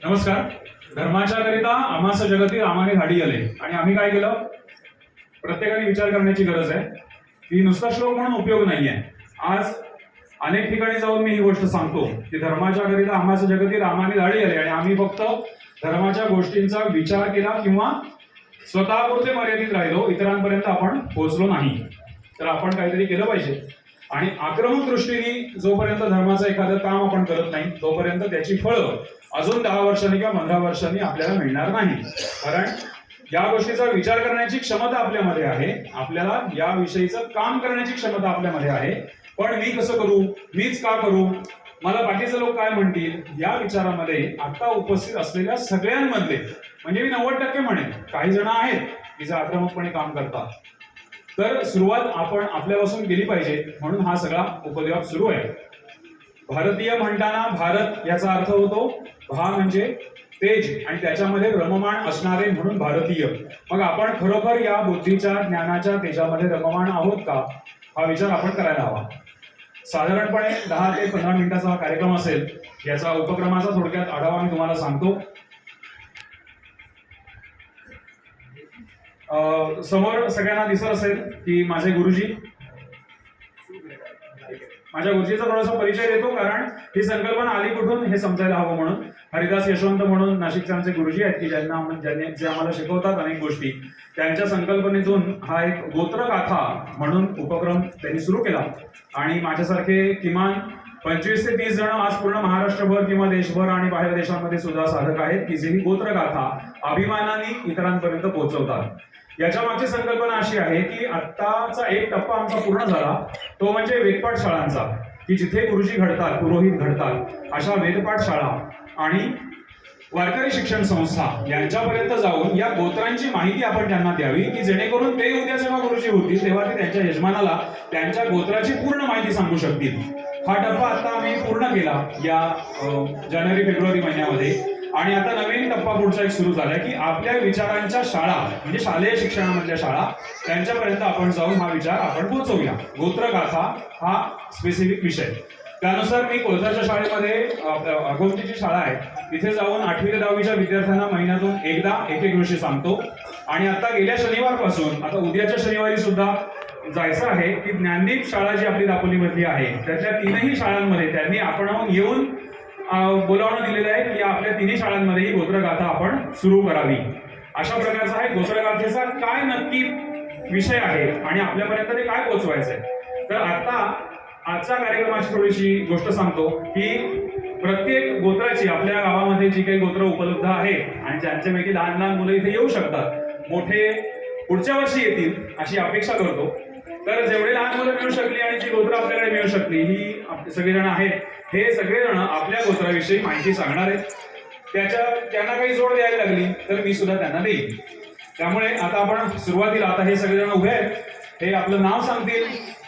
नमस्कार. धर्माच्या करिता आम्हास जगती रामाने धाडी आले आणि आम्ही काय केलं? प्रत्येकाने विचार करण्याची गरज आहे की नुसता श्लोक म्हणून उपयोग नाहीये. आज अनेक ठिकाणी जाऊन मी ही गोष्ट सांगतो की धर्माच्या करिता आम्हास जगती रामाने धाडी आले आणि आम्ही फक्त धर्माच्या गोष्टींचा विचार केला किंवा स्वतःपुरते मर्यादित राहिलो, इतरांपर्यंत आपण पोहोचलो नाही. तर आपण काहीतरी केलं पाहिजे. आणि आक्रमक दृष्टीने जोपर्यंत धर्माचं एखादं काम आपण करत नाही तोपर्यंत त्याची फळं अजून 10 वर्षांनी किंवा 15 वर्षांनी आपल्याला मिळणार नाही. कारण या गोष्टीचा विचार करण्याची क्षमता आपल्यामध्ये आहे, आपल्याला या विषयीचं काम करण्याची क्षमता आपल्यामध्ये आहे. पण मी कसं करू, मीच का करू, मला बाकीचे लोक काय म्हणतील, या विचारामध्ये आता उपस्थित असलेल्या सगळ्यांमधले म्हणजे मी 90% म्हणेन, काही जण आहेत की जे आक्रमकपणे काम करतात. तर सुरुवात आपण आपल्यापासून केली पाहिजे, म्हणून हा सगळा उपद्रव सुरू आहे. भारतीय म्हणताना भारत याचा अर्थ होतो भा म्हणजे तेज आणि त्याच्यामध्ये रममाण असणारे म्हणून भारतीय. मग आपण खरोखर या बुद्धीच्या ज्ञानाच्या तेजामध्ये रममाण आहोत का, हा विचार आपण करायला हवा. साधारणपणे 10 ते 15 मिनिटाचा हा कार्यक्रम असेल. याचा उपक्रमाचा थोडक्यात आढावा मी तुम्हाला सांगतो. समोर सगळ्यांना दिसत असेल की माझे गुरुजी, माझ्या गुरुजीचा थोडासा परिचय देतो कारण ही संकल्पना आली कुठून हे समजायला हवं म्हणून. हरिदास यशवंत म्हणून नाशिकचे आमचे गुरुजी आहेत की जे आम्हाला शिकवतात अनेक गोष्टी. त्यांच्या संकल्पनेतून हा एक गोत्रगाथा म्हणून उपक्रम त्यांनी सुरू केला आणि माझ्यासारखे किमान 25 ते 30 जण आज पूर्ण महाराष्ट्रभर किंवा देशभर आणि बाहेर देशांमध्ये सुद्धा साधक आहेत की जे ही गोत्रगाथा अभिमानाने इतरांपर्यंत पोहोचवतात. याच्या मागची संकल्पना अशी आहे की आत्ताचा एक टप्पा आमचा पूर्ण झाला, तो म्हणजे वेदपाठ शाळांचा, की जिथे गुरुजी घडतात, पुरोहित घडतात, अशा वेदपाठ शाळा आणि वारकरी शिक्षण संस्था यांच्यापर्यंत जाऊन या गोत्रांची माहिती आपण त्यांना द्यावी की जेणेकरून ते उद्या जेव्हा गुरुजी होतील तेव्हा ते त्यांच्या यजमानाला त्यांच्या गोत्राची पूर्ण माहिती सांगू शकतील. हा टप्पा आता आम्ही पूर्ण केला या जानेवारी फेब्रुवारी महिन्यामध्ये. आणि आता नवीन टप्पा पुढचा एक सुरू झालाय की आपल्या विचारांच्या शाळा म्हणजे शालेय शिक्षणामधल्या शाळा त्यांच्यापर्यंत आपण जाऊन हा विचार आपण पोहोचवूया. गोत्रगाथा हा स्पेसिफिक विषय. त्यानुसार मी कोलताच्या शाळेमध्ये अगोदरची शाळा आहे तिथे जाऊन 8वी ते 10वीच्या विद्यार्थ्यांना महिन्यातून एकदा एक विषय सांगतो. आणि आता गेल्या शनिवारपासून आता उद्याच्या शनिवारी सुद्धा जायचं आहे की ज्ञानदीप शाळा जी आपली दापोलीमधली आहे त्यातल्या 3ही शाळांमध्ये त्यांनी आपण येऊन बोलावणं दिलेलं आहे की आपल्या 3ही शाळांमध्ये ही गोत्रगाथा आपण सुरू करावी. अशा प्रकारचा आहे गोत्रगाथेचा काय नक्की विषय आहे आणि आपल्यापर्यंत ते काय पोहोचवायचं आहे. तर आता आजच्या कार्यक्रमाची थोडीशी गोष्ट सांगतो की प्रत्येक गोत्राची आपल्या गावामध्ये जी काही गोत्र उपलब्ध आहे आणि ज्यांच्यापैकी लहान लहान मुलं इथे येऊ शकतात, मोठे पुढच्या वर्षी येतील अशी अपेक्षा करतो. तर जेवढे लहान मुलं मिळू शकली आणि जी गोत्र आपल्याकडे मिळू शकली ही सगळेजण आहेत, हे सगळेजण आपल्या गोत्राविषयी माहिती सांगणार आहेत. त्यांना काही जोड द्यायला लागली तर मी सुद्धा त्यांना देईन. त्यामुळे आता आपण सुरुवातीला आता हे सगळेजण उभे आहेत, हे आपलं नाव सांगतील,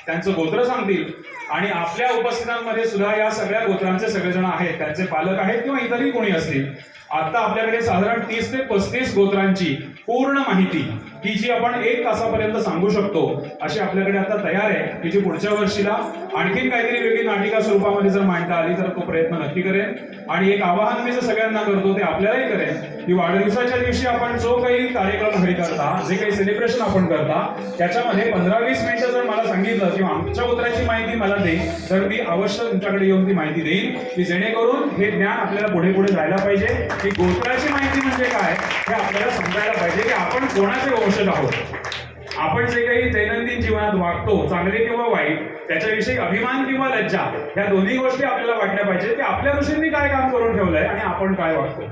त्यांचं गोत्र सांगतील आणि आपल्या उपस्थितांमध्ये सुद्धा या सगळ्या गोत्रांचे सगळेजण आहेत, त्यांचे पालक आहेत किंवा इतरही कोणी असतील. आता आपल्याकडे साधारण 30 ते 35 गोत्रांची पूर्ण माहिती की जी आपण 1 तासापर्यंत सांगू शकतो अशी आपल्याकडे आता तयार आहे की जी पुढच्या वर्षीला आणखीन काहीतरी वेगळी नाटिका स्वरूपामध्ये जर मांडता आली तर तो प्रयत्न नक्की करेन. आणि एक आवाहन मी जे सगळ्यांना करतो ते आपल्यालाही करेन की वाढदिवसाच्या दिवशी आपण जो काही कार्यक्रम घरी करता, जे काही सेलिब्रेशन आपण करता, त्याच्यामध्ये 15-20 मिनिटं जर मला सांगितलं किंवा आमच्या गोत्राची माहिती मला देईल तर मी अवश्य तुमच्याकडे येऊन ती माहिती देईन की जेणेकरून हे ज्ञान आपल्याला पुढे पुढे जायला पाहिजे की गोत्राची माहिती म्हणजे काय हे आपल्याला समजायला पाहिजे की आपण कोणाचे वंशज आहोत. आपण जे काही दैनंदिन जीवनात वागतो, चांगले किंवा वाईट, त्याच्याविषयी अभिमान किंवा लज्जा, या दोन्ही गोष्टी आपल्याला वाटल्या पाहिजे की आपल्या ऋषींनी काय काम करून ठेवलंय आणि आपण काय वागतो.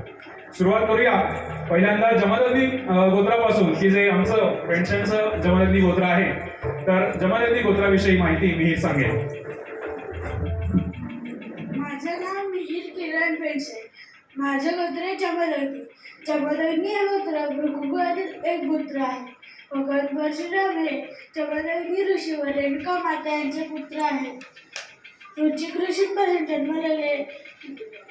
सुरुवात करूया पहिल्यांदा जमदग्नी गोत्रापासून की जे आमचं पेन्शनचं जमदग्नी गोत्र आहे. तर जमदग्नी गोत्राविषयी माहिती मी सांगेन. माझं नाव मिहिर किरण पेंडसे. माझं गोत्र आहे जमदग्नी. जमदग्नी हे गोत्र भृगुकुळातील एक गोत्र आहे. भगवान परशुराम हे जमदग्नी ऋषी व रेणुका माता यांचे पुत्र आहेत. रुचिक ऋषींपासून जन्मलेले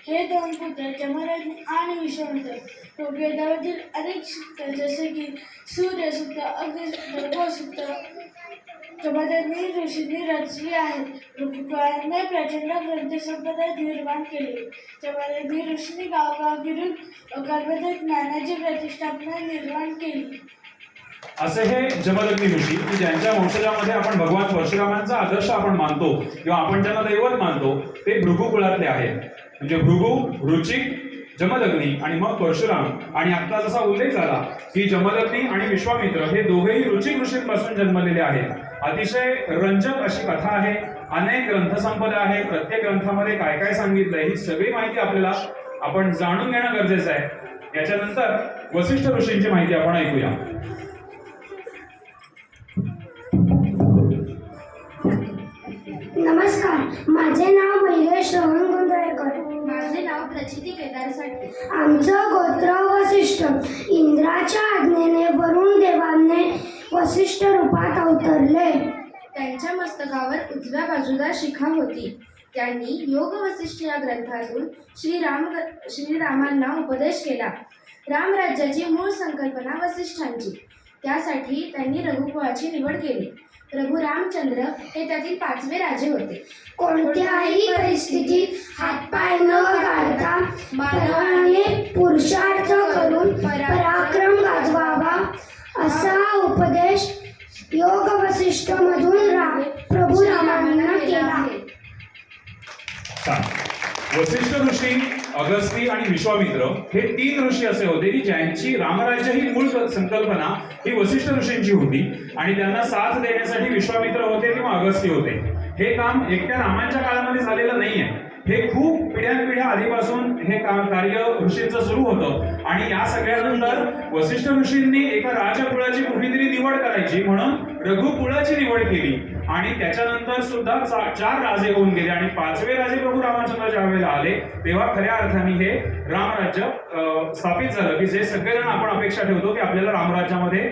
हे 2 पुत्र जमदग्नी आणि विश्वामित्र ऋग्वेदामधील अनेक सूक्त जसे की सूर्यसूक्त, अग्निसूक्त, गोसूक्त जमदग्नी ऋषींनी रचली आहेत. ऋषीकुळाने प्रचंड ग्रंथसंपदा निर्माण केली. जमदग्नी ऋषींनी गावगाव फिरून लोकांमध्ये ज्ञानाची प्रतिष्ठापना निर्माण केली. असे हे जमदग्नी ऋषी की ज्यांच्या वंशजामध्ये आपण भगवान परशुरामांचा आदर्श आपण मानतो किंवा आपण ज्यांना दैवत मानतो ते भृगु कुळातले आहेत. म्हणजे भृगु, रुचिक, जमदग्नी आणि मग परशुराम. आणि आता जसा उल्लेख झाला की जमदग्नी आणि विश्वामित्र हे दोघेही रुचिक ऋषींपासून जन्मलेले आहेत. अतिशय रंजक अशी कथा आहे. अनेक ग्रंथसंपदा आहे. प्रत्येक ग्रंथामध्ये काय काय सांगितलंय ही सगळी माहिती आपल्याला आपण जाणून घेणं गरजेचं आहे. याच्यानंतर वसिष्ठ ऋषींची माहिती आपण ऐकूया. नमस्कार, माझे नाव मयुर श्रवण गोंधळकर. माझे नाव प्रचिती केदार साठे. आमचं गोत्र वसिष्ठ. इंद्राच्या आज्ञेने वरुण देवाने वसिष्ठ रूपात अवतरले. त्यांच्या मस्तकावर उजव्या बाजूला शिखा होती. त्यांनी योग वसिष्ठ या ग्रंथातून श्रीरामांना उपदेश केला. रामराज्याची मूळ संकल्पना वसिष्ठांची. त्यासाठी त्यांनी रघुकुळाची निवड केली. प्रभू रामचंद्र हे त्यातील 5वे राजे होते. कोणत्याही परिस्थितीत हातपाय न गाळता बळाने पुरुषार्थ करून पराक्रम गाजवावा असा उपदेश योग वसिष्ठ मधून प्रभू रामांना केला. वसिष्ठ ऋषी, अगस्ती आणि विश्वामित्र हे 3 ऋषी असे होते की ज्यांची रामराज्य ही मूळ संकल्पना ही वसिष्ठ ऋषींची होती. आणि त्यांना साथ देण्यासाठी विश्वामित्र होते किंवा अगस्ती होते. हे काम एकट्या रामांच्या काळामध्ये झालेलं नाहीये. हे खूप पिढ्यानपिढ्या आधीपासून हे कार्य ऋषींचं सुरू होतं. आणि या सगळ्यानंतर वसिष्ठ ऋषींनी एका राजकुळाची कुठलीतरी निवड करायची म्हणून रघुकुळाची निवड केली. आणि त्याच्यानंतर सुद्धा 4 राजे होऊन गेले. आणि 5वे राजे प्रभू रामचंद्र ज्या वेळेला आले तेव्हा खऱ्या अर्थाने हे रामराज्य स्थापित झालं की जे सगळेजण आपण अपेक्षा ठेवतो की आपल्याला रामराज्यामध्ये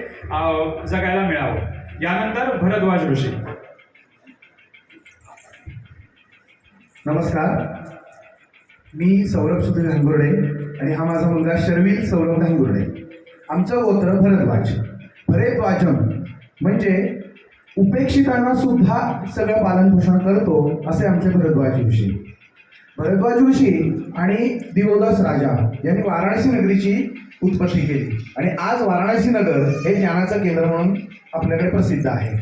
जगायला मिळावं. यानंतर भरद्वाज ऋषी. नमस्कार, मी सौरभ सुधीर घांगुर्डे आणि हा माझा मुलगा शर्विल सौरभ घांगुर्डे. आमचं गोत्र भरद्वाज. भरद्वाजम म्हणजे उपेक्षितांना सुद्धा सगळं पालनपोषण करतो असे आमचे भरद्वाज ऋषी. भरद्वाज ऋषी आणि दिवोदास राजा यांनी वाराणसी नगरीची उत्पत्ती केली. आणि आज वाराणसी नगर हे ज्ञानाचं केंद्र म्हणून आपल्याकडे प्रसिद्ध आहे.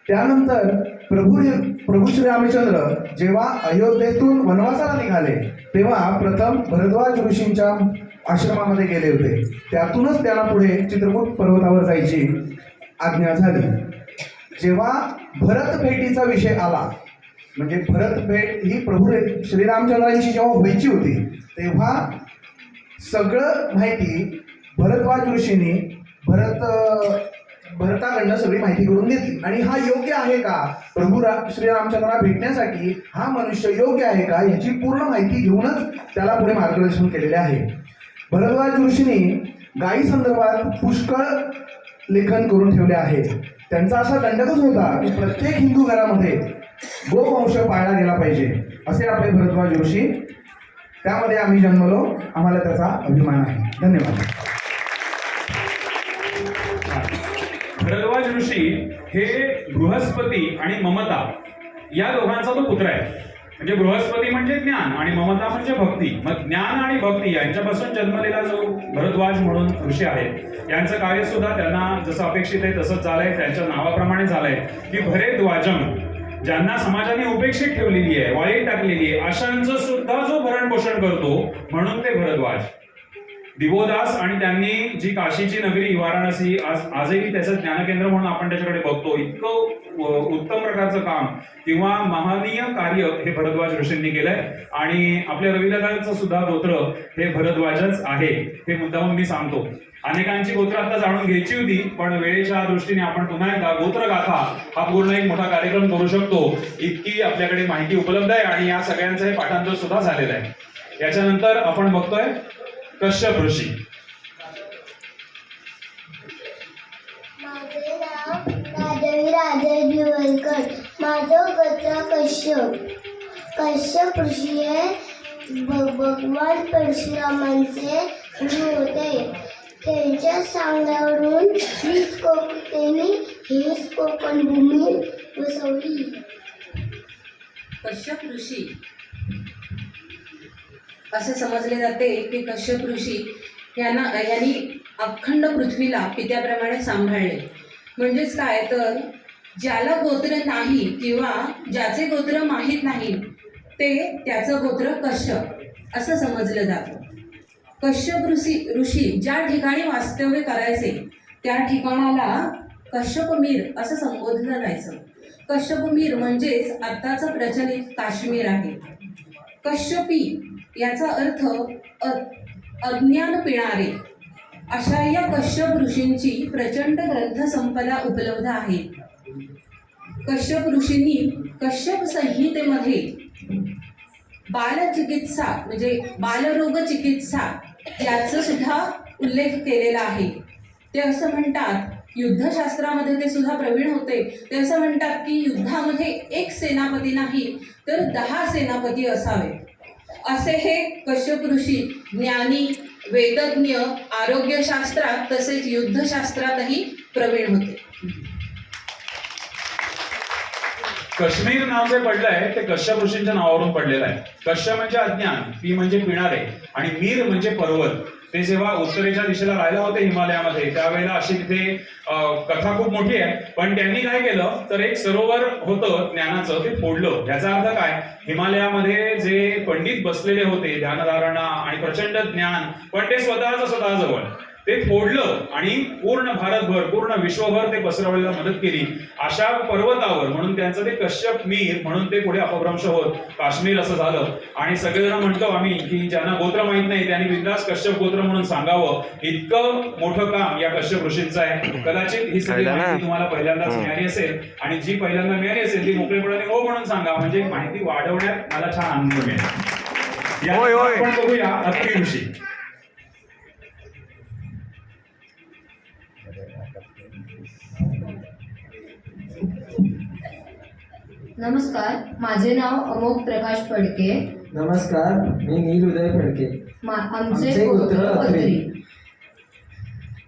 त्यानंतर प्रभू श्रीरामचंद्र जेव्हा अयोध्येतून वनवासाला निघाले तेव्हा प्रथम भरद्वाज ऋषींच्या आश्रमामध्ये गेले होते. त्यातूनच त्यांना पुढे चित्रकूट पर्वतावर जायची आज्ञा झाली. जेव्हा भरत भेटीचा विषय आला म्हणजे भरत भेट ही प्रभू श्रीरामचंद्रांची जेव्हा व्हायची होती तेव्हा सगळं माहिती भरद्वाज ऋषींनी भरताकडनं सगळी माहिती करून घेतली. आणि हा योग्य आहे का, प्रभू श्रीरामचंद्रांना भेटण्यासाठी हा मनुष्य योग्य आहे का याची पूर्ण माहिती घेऊनच त्याला पुढे मार्गदर्शन केलेले आहे. भरद्वाज ऋषींनी गायी संदर्भात पुष्कळ लेखन करून ठेवले आहे. त्यांचा असा दंडकच होता की प्रत्येक हिंदू घरामध्ये गोवंश पाळला गेला पाहिजे असे आपले भरद्वाज ऋषी. त्यामध्ये आम्ही जन्मलो, आम्हाला त्याचा अभिमान आहे. धन्यवाद. भरद्वाज ऋषी हे बृहस्पती आणि ममता या दोघांचा तो पुत्र आहे. म्हणजे बृहस्पती म्हणजे ज्ञान आणि ममता म्हणजे भक्ती. मग ज्ञान आणि भक्ती यांच्यापासून जन्मलेला जो भरद्वाज म्हणून ऋषी आहे यांचं कार्य सुद्धा त्यांना जसं अपेक्षित आहे तसंच झालंय. त्यांच्या नावाप्रमाणे झालंय की भरेद्वाजम, ज्यांना समाजाने उपेक्षित ठेवलेली आहे, वाळीत टाकलेली आहे अशांचं सुद्धा जो भरण पोषण करतो म्हणून ते भरद्वाज. दिवोदास आणि त्यांनी जी काशीची नगरी वाराणसी आजही त्याचं ज्ञानकेंद्र म्हणून आपण त्याच्याकडे बघतो. इतकं उत्तम प्रकारचं काम किंवा महनीय कार्य हे भरद्वाज ऋषींनी केलंय. आणि आपल्या रविदादाचं सुद्धा गोत्र हे भरद्वाजच आहे हे मुद्दामून मी सांगतो. अनेकांची गोत्र आता जाणून घ्यायची होती पण वेळेच्या दृष्टीने आपण पुन्हा एकदा गोत्रगाथा हा पूर्ण एक मोठा कार्यक्रम करू शकतो इतकी आपल्याकडे माहिती उपलब्ध आहे. आणि या सगळ्यांचं हे पाठांतर सुद्धा झालेलं आहे. याच्यानंतर आपण बघतोय कश्यप ऋषी. माझे नाव राजवी राजे जुवेलकर. माझं गोत्र कश्यप. कश्यप ऋषी हे भगवान परशुरामांचे गुरु होते. त्यांच्या सांगण्यावरून त्यांनी हेच कोकण भूमी वसवली. कश्यप ऋषी असे समजले जाते की कश्यप ऋषी यांनी अखंड पृथ्वीला पित्याप्रमाणे सांभाळले. म्हणजेच काय तर ज्याला गोत्र नाही किंवा ज्याचे गोत्र माहीत नाही ते त्याचं गोत्र कश्यप असं समजलं जातं. कश्यप ऋषी ज्या ठिकाणी वास्तव्य करायचे त्या ठिकाणाला कश्यपमीर असं संबोधलं जायचं. कश्यपमीर म्हणजेच आत्ताचं प्रचलित काश्मीर आहे. कश्यपी याचा अर्थ अज्ञान पिणारे. अशा या कश्यप ऋषींची प्रचंड ग्रंथसंपदा उपलब्ध आहे. कश्यप ऋषींनी कश्यप संहितेमध्ये बालचिकित्सा म्हणजे बालरोग चिकित्सा याचा सुद्धा उल्लेख केलेला आहे. ते असं म्हणतात, युद्धशास्त्रामध्ये ते सुद्धा प्रवीण होते. ते असं म्हणतात की युद्धामध्ये एक सेनापती नाही तर 10 सेनापती असावे. असे हे कश्यप ऋषी ज्ञानी, वेदज्ञ, आरोग्यशास्त्रात तसेच युद्धशास्त्रातही प्रवीण होते. काश्मीर नाव जे पडलंय ते कश्यप ऋषींच्या नावावरून पडलेलं आहे. कश्यप म्हणजे अज्ञान, पी म्हणजे पिणारे आणि मीर म्हणजे पर्वत. ते जेव्हा उत्तरेच्या दिशेला राहिला होते हिमालयामध्ये त्यावेळेला अशी तिथे कथा खूप मोठी आहे. पण त्यांनी काय केलं तर एक सरोवर होतं ज्ञानाचं ते फोडलं. याचा अर्थ काय, हिमालयामध्ये जे पंडित बसलेले होते ध्यानधारणा आणि प्रचंड ज्ञान पण ते स्वतःजवळ ते फोडलं आणि पूर्ण भारतभर पूर्ण विश्वभर ते पसरवायला मदत केली. अशा पर्वतावर म्हणून त्यांचं ते कश्यप मीर म्हणून ते पुढे अपभ्रंश होत काश्मीर असं झालं. आणि सगळेजण म्हणतो आम्ही की ज्यांना गोत्र माहित नाही त्यांनी बिंदास कश्यप गोत्र म्हणून सांगावं. इतकं मोठं काम या कश्यप ऋषींचं आहे. कदाचित ही सगळी माहिती तुम्हाला पहिल्यांदाच मिळाली असेल आणि जी पहिल्यांदा मिळाली असेल ती मोकळेपणाने हो म्हणून सांगा, म्हणजे माहिती वाढवण्यात मला छान आनंद मिळेल. आपण बघूया अत्रि ऋषी. नमस्कार, माझे नाव अमोघ प्रकाश फडके. नमस्कार, मी नील उदय फडके. आमचे गोत्र अत्री.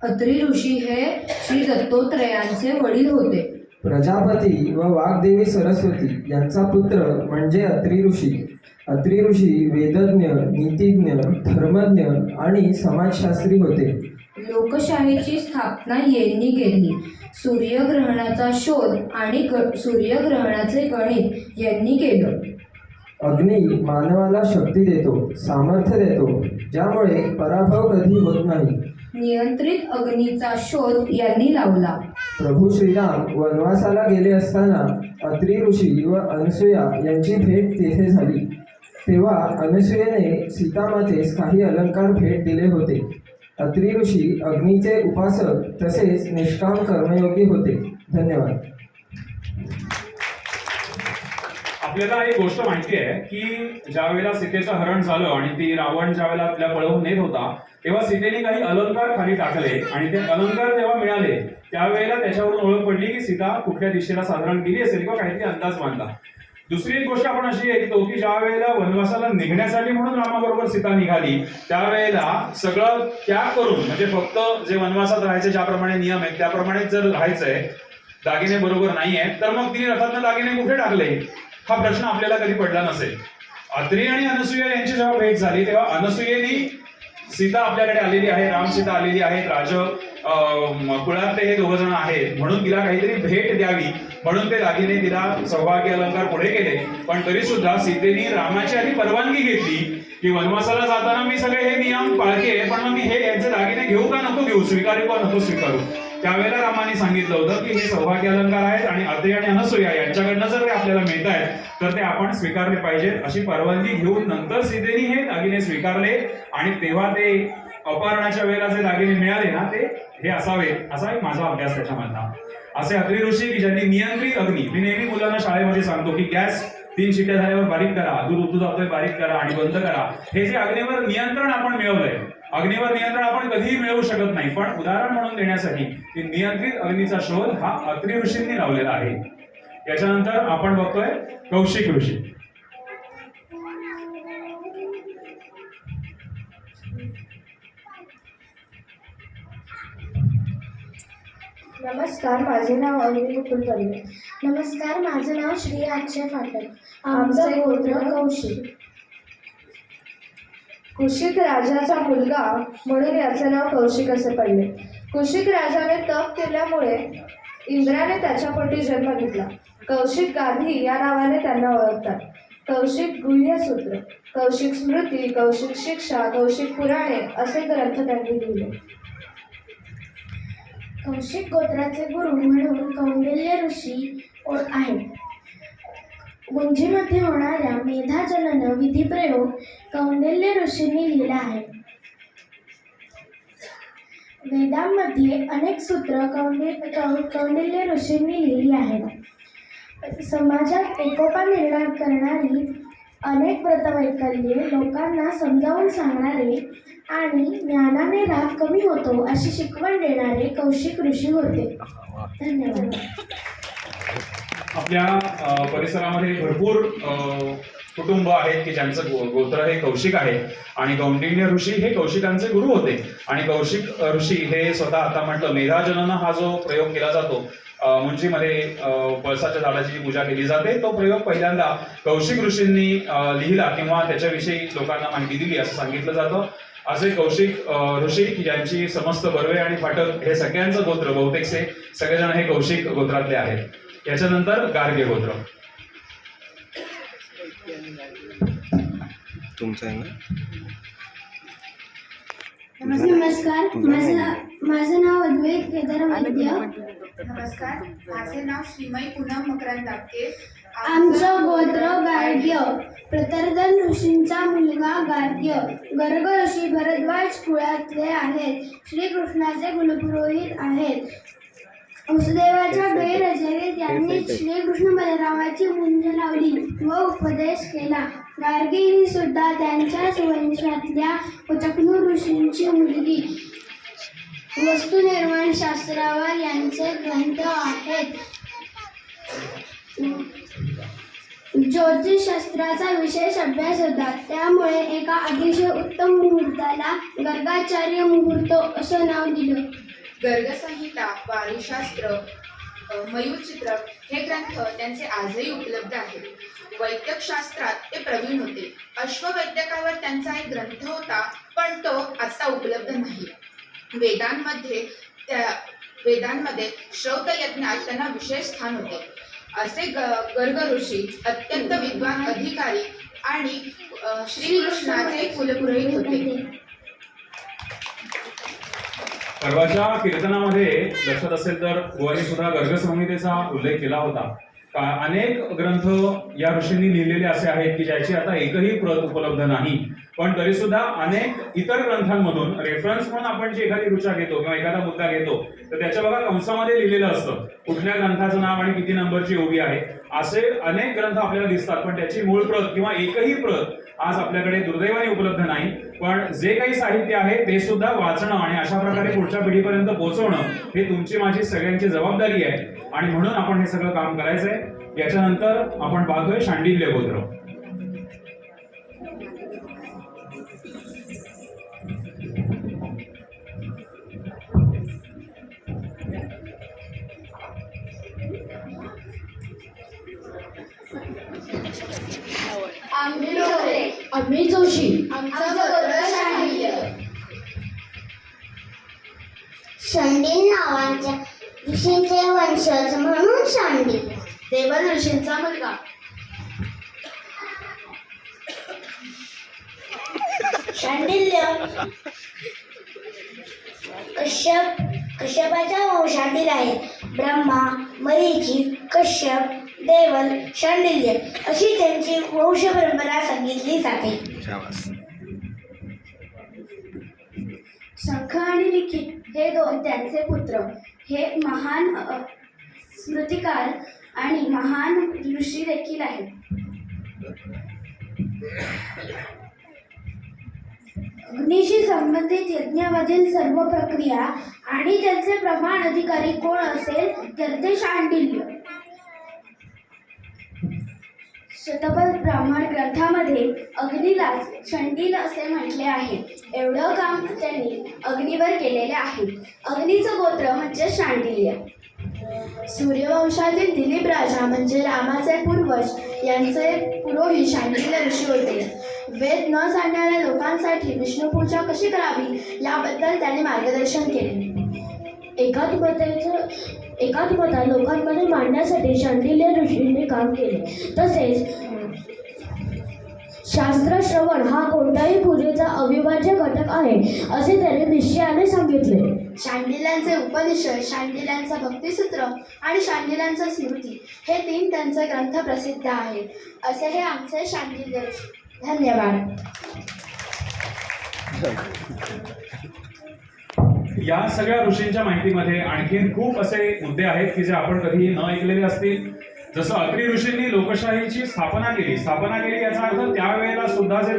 अत्री ऋषी हे श्री दत्तात्रेयांचे वडील होते. प्रजापती व वाग्देवी सरस्वती यांचा पुत्र म्हणजे अत्री ऋषी. अत्री ऋषी वेदज्ञ, नीतिज्ञ, धर्मज्ञ आणि समाजशास्त्री होते. लोकशाहीची स्थापना यांनी केली. सूर्यग्रहणाचा शोध आणि सूर्यग्रहणाचे गणित यांनी केलं. अग्नी मानवाला शक्ती देतो, सामर्थ्य देतो, ज्यामुळे पराभव कधी होत नाही. नियंत्रित अग्नीचा शोध यांनी लावला. प्रभू श्रीराम वनवासाला गेले असताना अत्री ऋषी व अनसूया यांची भेट तेथे झाली. तेव्हा अनसूयेने सीतामातेस काही अलंकार भेट दिले होते. अत्री ऋषी अग्नीचे उपासक तसेच निष्काम कर्मयोगी होते. धन्यवाद. आपल्याला एक गोष्ट माहिती आहे की ज्या वेळेला सीतेचं हरण झालं आणि ती रावण ज्या वेळेला आपल्या पळवून नेत होता तेव्हा सीतेने काही अलंकार खाली टाकले आणि ते अलंकार जेव्हा मिळाले त्यावेळेला त्याच्यावरून ओळख पडली की सीता कुठल्या दिशेला साधारण गेली असेल किंवा काहीतरी अंदाज बांधला. दुसरी एक गोष्ट आपण अशी ऐकतो की ज्या वेळेला वनवासाला निघण्यासाठी म्हणून रामाबरोबर सीता निघाली त्यावेळेला सगळं त्याग करून, म्हणजे फक्त जे वनवासात राहायचे ज्याप्रमाणे नियम आहेत त्याप्रमाणे जर राहायचंय, दागिने बरोबर नाही आहेत, तर मग तिने रथातनं दागिने कुठे टाकले हा प्रश्न आपल्याला कधी पडला नसेल. अत्री आणि अनसूया यांची जेव्हा भेट झाली तेव्हा अनसूयेने सीता आपल्याकडे आलेली आहे, राम सीता आलेली आहेत, राज कुळातले हे 2 जण आहेत म्हणून तिला काहीतरी भेट द्यावी म्हणून ते दागिने तिला सौभाग्य अलंकार पुढे केले. पण तरी सुद्धा सीतेने रामाची आधी परवानगी घेतली की वनवासाला जाताना मी सगळे हे नियम पाळते पण मग मी हे यांचे दागिने घेऊ का नको घेऊ, स्वीकारू का नको स्वीकारू. त्यावेळेला रामाने सांगितलं होतं की हे सौभाग्य अलंकार आहेत आणि अत्री आणि अनसूया यांच्याकडनं जर ते आपल्याला मिळत आहेत तर ते आपण स्वीकारले पाहिजेत. अशी परवानगी घेऊन नंतर सीतेने हे दागिने स्वीकारले आणि तेव्हा ते अपहरणाच्या वेळेला जे दागिने मिळाले ना ते हे असावे असा एक माझा अभ्यास त्याच्यामधला. असे अत्री ऋषी की ज्यांनी नियंत्रित अग्नी, मी नेहमी मुलांना शाळेमध्ये सांगतो की गॅस 3 शिट्ट्या झाल्यावर बारीक करा, दूध उतू जातोय बारीक करा आणि बंद करा. हे जे अग्नीवर नियंत्रण आपण मिळवलंय, अग्नीवर नियंत्रण आपण कधीही मिळवू शकत नाही पण उदाहरण म्हणून देण्यासाठी की नियंत्रित अग्नीचा शोध हा अत्री ऋषींनी लावलेला आहे. याच्यानंतर आपण बघतोय कौशिक ऋषी. नमस्कार, माझे नाव अनिल मुकुल कर्वे. नमस्कार, माझं नाव श्री अक्षय फाटक. आमचं गोत्र कौशिक. कुशिक राजाचा मुलगा म्हणून याचे नाव कौशिक असे पडले. कुशिक राजाने तप केल्यामुळे इंद्राने त्याच्या पोटी जन्म घेतला. कौशिक गाधी या नावाने त्यांना ओळखतात. कौशिक गुह्यसूत्र, कौशिक स्मृती, कौशिक शिक्षा, कौशिक पुराणे असे ग्रंथ त्यांनी लिहिले. कौशिक गोत्राचे गुरु म्हणून कौंडिल्य ऋषी आहेत. गुंजीमध्ये होणाऱ्या मेधाजलन विधिप्रयोग कौंडिल्य ऋषींनी लिहिला आहे. वेदांमध्ये अनेक सूत्र कौंडिल्य ऋषींनी लिहिली आहेत. समाजात एकोपा निर्माण करणारी अनेक व्रतवैकल्ये लोकांना समजावून सांगणारे आणि ज्ञानाने राग कमी होतो अशी शिकवण देणारे कौशिक ऋषी होते. धन्यवाद. आपल्या परिसरामध्ये भरपूर कुटुंब आहेत की ज्यांचं गोत्र हे कौशिक आहे आणि कौंडिल्य ऋषी हे कौशिकांचे गुरु होते. आणि कौशिक ऋषी हे स्वतः आता म्हटलं मेधाजनन हा जो प्रयोग केला जातो मुंजीमध्ये पळसाच्या झाडाची जी पूजा केली जाते तो प्रयोग पहिल्यांदा कौशिक ऋषींनी लिहिला किंवा त्याच्याविषयी लोकांना माहिती दिली असं सांगितलं जातं. असे कौशिक ऋषी ज्यांची समस्त बर्वे आणि फाटक हे सगळ्यांचं गोत्र बहुतेकचे सगळेजण हे कौशिक गोत्रातले आहेत. याच्यानंतर गार्गे गोत्र. तुमचं आहे ना? नमस्कार, माझं नाव अद्वैत केदार वैद्य. नमस्कार, माझे नाव श्रीमई पूनम मकरंद दापके. आमचं गोत्र गार्ग्य. प्रतर्दन ऋषींचा मुलगा गार्ग्य. गर्ग ऋषी भरद्वाज कुळातले आहेत. श्रीकृष्णाचे कुलपुरोहित आहेत. वसुदेवाच्या गैरहजेरीत त्यांनी श्रीकृष्ण बलरामाची मुंज लावली व उपदेश केला. गार्गी ही सुद्धा त्यांच्याच वंशातल्या चक्नू ऋषींची मुलगी. वस्तुनिर्माण शास्त्रावर यांचे ग्रंथ आहेत. ज्योतिषशास्त्राचा विशेष अभ्यास होता. त्यामुळे एका अतिशय उत्तम मुहूर्ताला गर्गाचार्य मुहूर्त असं नाव दिलं. गर्गसंहिता, वारीशास्त्र, मयूरचित्र हे ग्रंथ त्यांचे आजही उपलब्ध आहेत. वैद्यकशास्त्रात ते प्रवीण होते. अश्ववैद्यकावर त्यांचा एक ग्रंथ होता पण तो आता उपलब्ध नाही. वेदांमध्ये श्रौतयज्ञात त्यांना विशेष स्थान होते. असे गर्ग ऋषी अत्यंत विद्वान अधिकारी आणि श्रीकृष्णाचे कुलपुरोहित होते. परवाच्या कीर्तनामध्ये लक्षात असेल तर गोवानी सुद्धा गर्ग संहितेचा उल्लेख केला होता. अनेक ग्रंथ या ऋषींनी लिहिलेले असे आहेत की ज्याची आता एकही प्रत उपलब्ध नाही. पण तरी सुद्धा अनेक इतर ग्रंथांमधून रेफरन्स म्हणून आपण जी एखादी ऋचा घेतो किंवा एखादा मुद्दा घेतो तर त्याच्या बघा कंसामध्ये लिहिलेलं असतं कुठल्या ग्रंथाचं नाव आणि किती नंबरची ओवी आहे. असे अनेक ग्रंथ आपल्याला दिसतात पण त्याची मूळ प्रत किंवा एकही प्रत आज आपल्याकडे दुर्दैवाने उपलब्ध नाही. पण जे काही साहित्य आहे ते सुद्धा वाचणं आणि अशा प्रकारे पुढच्या पिढीपर्यंत पोहोचवणं हे तुमची माझी सगळ्यांची जबाबदारी आहे आणि म्हणून आपण हे सगळं काम करायचंय. याच्यानंतर आपण पाहतोय शांडिल्य गोत्र. आम्ही जोशी. शांडिल नावाच्या ऋषींचे वंशज म्हणून शांडिल. देवन ऋषींचा मुलगा. शांडिल्य कश्यपाच्या वंशातील आहे. ब्रह्मा, मरीची, कश्यप, देवल, शांडिल्य अशी त्यांची वंश परंपरा सांगितली जाते. शंख आणि लिखित हे दोन त्यांचे पुत्र. हे महान स्मृतिकार आणि महान ऋषी देखील आहेत. अग्नीशी संबंधित यज्ञामधील सर्व प्रक्रिया आणि त्यांचे प्रमाण अधिकारी कोण असेल तर ते शांडिल्य. शतपथ ब्राह्मण ग्रंथामध्ये अग्नीलाच शंडिल असे म्हटले आहे. एवढं काम त्यांनी अग्नीवर केलेले आहे. अग्नीचं गोत्र म्हणजे शांडिल्य. सूर्यवंशातील दिलीप राजा म्हणजे रामाचे पूर्वज यांचे पुरोहित शांडिल्य ऋषी होते. वेद न जाणणाऱ्या लोकांसाठी विष्णुपूजा कशी करावी याबद्दल त्यांनी मार्गदर्शन केले. एकात्मता लोकांमध्ये मांडण्यासाठी शांडिल्य ऋषींनी काम केले. तसेच शास्त्र श्रवण हा कोणत्याही पूजेचा अविभाज्य घटक आहे असे त्याने निश्चयाने सांगितले. शांडिल्यांचे उपनिषद, शांडिल्यांचा भक्तिसूत्र आणि शांडिल्यांचा स्मृती हे 3 त्यांचे ग्रंथ प्रसिद्ध आहेत. असे हे आमचे शांडिल्य ऋषी. धन्यवाद. या सगळ्या ऋषींच्या माहितीमध्ये आणखीन खूप असे मुद्दे आहेत की जे आपण कधीही न ऐकलेले असतील. जसं अत्रि ऋषींनी लोकशाहीची स्थापना केली याचा अर्थ त्यावेळेला सुद्धा जे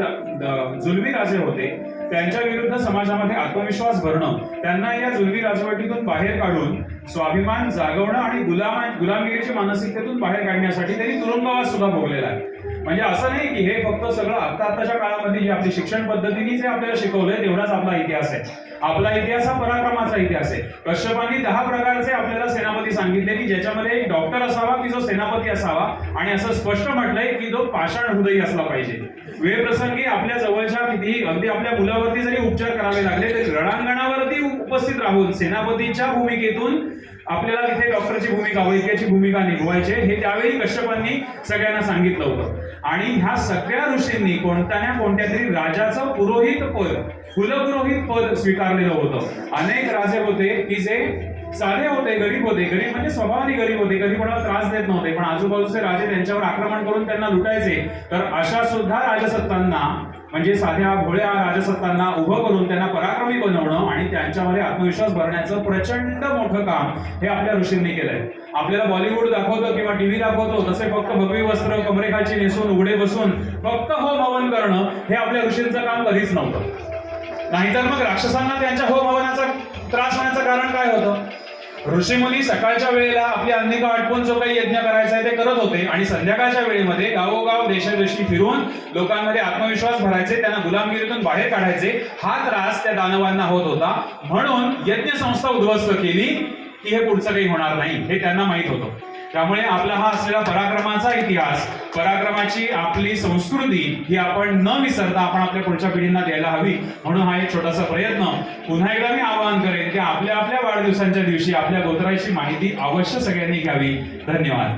जुलमी राजे होते त्यांच्या विरुद्ध समाजामध्ये आत्मविश्वास भरणं, त्यांना या जुलमी राजवटीतून बाहेर काढून स्वाभिमान जागवणं आणि गुलामगिरीच्या मानसिकतेतून बाहेर काढण्यासाठी त्यांनी तुरुंगवास सुद्धा भोगलेला आहे. म्हणजे असं नाही की हे फक्त सगळं आत्ताच्या काळामध्ये जे आपली शिक्षण पद्धतीने जे आपल्याला शिकवलंय तेवढाच आपला इतिहास आहे. आपला इतिहास हा पराक्रमाचा इतिहास आहे. कश्यपांनी 10 प्रकारचे आपल्याला सेनापती सांगितले की ज्याच्यामध्ये एक डॉक्टर असावा की जो सेनापती असावा आणि असं स्पष्ट म्हटलंय की जो पाषाण हृदयी असला पाहिजे. वेळप्रसंगी आपल्या जवळच्या कितीही अगदी आपल्या मुलावरती जरी उपचार करावे लागले तरी रणांगणावरती उपस्थित राहून सेनापतीच्या भूमिकेतून आपल्याला तिथे डॉक्टरची भूमिका, वैद्याची भूमिका निभवायचे हे त्यावेळी कश्यपांनी सगळ्यांना सांगितलं होतं. आणि ह्या सगळ्या ऋषींनी कोणत्या ना कोणत्या तरी राजाचं पुरोहित पद, कुलपुरोहित पद स्वीकारलेलं होतं. अनेक राजे होते की जे साधे होते, गरीब होते. गरीब म्हणजे स्वभावाने गरीब होते, कधी कोणाला त्रास देत नव्हते, पण आजूबाजूचे राजे त्यांच्यावर आक्रमण करून त्यांना लुटायचे. तर अशा सुद्धा राजसत्तांना म्हणजे साध्या भोळ्या राजसत्तांना उभं करून त्यांना पराक्रमी बनवणं आणि त्यांच्यामध्ये आत्मविश्वास भरण्याचं प्रचंड मोठं काम हे आपल्या ऋषींनी केलंय. आपल्याला बॉलिवूड दाखवतं किंवा टीव्ही दाखवतो तसे फक्त भगवी वस्त्र कमरेखालची नेसून उघडे बसून फक्त होम हवन करणं हे आपल्या ऋषींचं काम कधीच नव्हतं. नाहीतर मग राक्षसांना त्यांच्या होम हवनाचा त्रास होण्याचं कारण काय होतं? ऋषीमुनी सकाळच्या वेळेला आपली अन्निका आटपून जो काही यज्ञ करायचा आहे ते करत होते आणि संध्याकाळच्या वेळेमध्ये गावोगाव देशादेशी फिरून लोकांमध्ये आत्मविश्वास भरायचे, त्यांना गुलामगिरीतून बाहेर काढायचे. हा त्रास त्या दानवांना होत होता. म्हणून यज्ञ संस्था उद्ध्वस्त केली की हे पुढचं काही होणार नाही हे त्यांना माहित होतं. त्यामुळे आपला हा असलेला पराक्रमाचा इतिहास, पराक्रमाची आपली संस्कृती ही आपण न विसरता आपण आपल्या पुढच्या पिढींना द्यायला हवी. म्हणून हा एक छोटासा प्रयत्न. पुन्हा एकदा मी आवाहन करेन की आपल्या वाढदिवसांच्या दिवशी आपल्या गोत्राची माहिती अवश्य सगळ्यांनी घ्यावी. धन्यवाद.